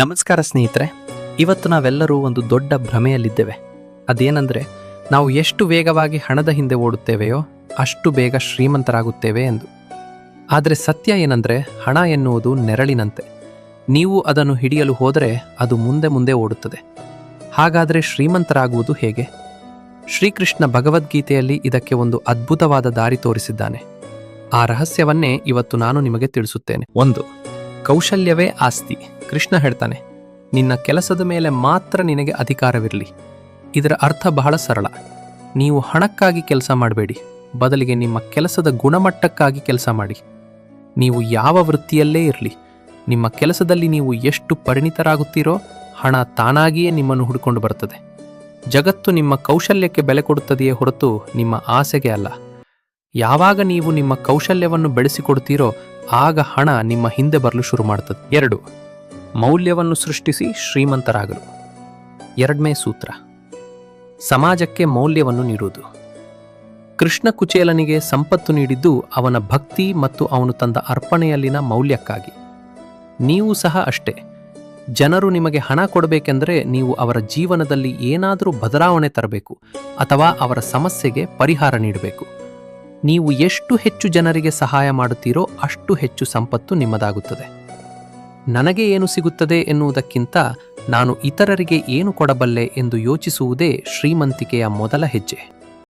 ನಮಸ್ಕಾರ ಸ್ನೇಹಿತರೆ. ಇವತ್ತು ನಾವೆಲ್ಲರೂ ಒಂದು ದೊಡ್ಡ ಭ್ರಮೆಯಲ್ಲಿದ್ದೇವೆ. ಅದೇನೆಂದರೆ, ನಾವು ಎಷ್ಟು ವೇಗವಾಗಿ ಹಣದ ಹಿಂದೆ ಓಡುತ್ತೇವೆಯೋ ಅಷ್ಟು ಬೇಗ ಶ್ರೀಮಂತರಾಗುತ್ತೇವೆ ಎಂದು. ಆದರೆ ಸತ್ಯ ಏನಂದರೆ, ಹಣ ಎನ್ನುವುದು ನೆರಳಿನಂತೆ. ನೀವು ಅದನ್ನು ಹಿಡಿಯಲು ಹೋದರೆ ಅದು ಮುಂದೆ ಮುಂದೆ ಓಡುತ್ತದೆ. ಹಾಗಾದರೆ ಶ್ರೀಮಂತರಾಗುವುದು ಹೇಗೆ? ಶ್ರೀಕೃಷ್ಣ ಭಗವದ್ಗೀತೆಯಲ್ಲಿ ಇದಕ್ಕೆ ಒಂದು ಅದ್ಭುತವಾದ ದಾರಿ ತೋರಿಸಿದ್ದಾನೆ. ಆ ರಹಸ್ಯವನ್ನೇ ಇವತ್ತು ನಾನು ನಿಮಗೆ ತಿಳಿಸುತ್ತೇನೆ. 1. ಕೌಶಲ್ಯವೇ ಆಸ್ತಿ. ಕೃಷ್ಣ ಹೇಳ್ತಾನೆ, ನಿನ್ನ ಕೆಲಸದ ಮೇಲೆ ಮಾತ್ರ ನಿನಗೆ ಅಧಿಕಾರವಿರಲಿ. ಇದರ ಅರ್ಥ ಬಹಳ ಸರಳ. ನೀವು ಹಣಕ್ಕಾಗಿ ಕೆಲಸ ಮಾಡಬೇಡಿ, ಬದಲಿಗೆ ನಿಮ್ಮ ಕೆಲಸದ ಗುಣಮಟ್ಟಕ್ಕಾಗಿ ಕೆಲಸ ಮಾಡಿ. ನೀವು ಯಾವ ವೃತ್ತಿಯಲ್ಲೇ ಇರಲಿ, ನಿಮ್ಮ ಕೆಲಸದಲ್ಲಿ ನೀವು ಎಷ್ಟು ಪರಿಣಿತರಾಗುತ್ತೀರೋ ಹಣ ತಾನಾಗಿಯೇ ನಿಮ್ಮನ್ನು ಹುಡುಕೊಂಡು ಬರುತ್ತದೆ. ಜಗತ್ತು ನಿಮ್ಮ ಕೌಶಲ್ಯಕ್ಕೆ ಬೆಲೆ ಕೊಡುತ್ತದೆಯೇ ಹೊರತು ನಿಮ್ಮ ಆಸೆಗೆ ಅಲ್ಲ. ಯಾವಾಗ ನೀವು ನಿಮ್ಮ ಕೌಶಲ್ಯವನ್ನು ಬೆಳೆಸಿಕೊಡ್ತೀರೋ ಆಗ ಹಣ ನಿಮ್ಮ ಹಿಂದೆ ಬರಲು ಶುರು ಮಾಡುತ್ತದೆ. 2. ಮೌಲ್ಯವನ್ನು ಸೃಷ್ಟಿಸಿ ಶ್ರೀಮಂತರಾಗಲು. 2ನೇ ಸೂತ್ರ, ಸಮಾಜಕ್ಕೆ ಮೌಲ್ಯವನ್ನು ನೀಡುವುದು. ಕೃಷ್ಣ ಕುಚೇಲನಿಗೆ ಸಂಪತ್ತು ನೀಡಿದ್ದು ಅವನ ಭಕ್ತಿ ಮತ್ತು ಅವನು ತಂದ ಅರ್ಪಣೆಯಲ್ಲಿನ ಮೌಲ್ಯಕ್ಕಾಗಿ. ನೀವು ಸಹ ಅಷ್ಟೇ. ಜನರು ನಿಮಗೆ ಹಣ ಕೊಡಬೇಕೆಂದರೆ ನೀವು ಅವರ ಜೀವನದಲ್ಲಿ ಏನಾದರೂ ಬದಲಾವಣೆ ತರಬೇಕು ಅಥವಾ ಅವರ ಸಮಸ್ಯೆಗೆ ಪರಿಹಾರ ನೀಡಬೇಕು. ನೀವು ಎಷ್ಟು ಹೆಚ್ಚು ಜನರಿಗೆ ಸಹಾಯ ಮಾಡುತ್ತೀರೋ ಅಷ್ಟು ಹೆಚ್ಚು ಸಂಪತ್ತು ನಿಮ್ಮದಾಗುತ್ತದೆ. ನನಗೆ ಏನು ಸಿಗುತ್ತದೆ ಎನ್ನುವುದಕ್ಕಿಂತ ನಾನು ಇತರರಿಗೆ ಏನು ಕೊಡಬಲ್ಲೆ ಎಂದು ಯೋಚಿಸುವುದೇ ಶ್ರೀಮಂತಿಕೆಯ ಮೊದಲ ಹೆಜ್ಜೆ.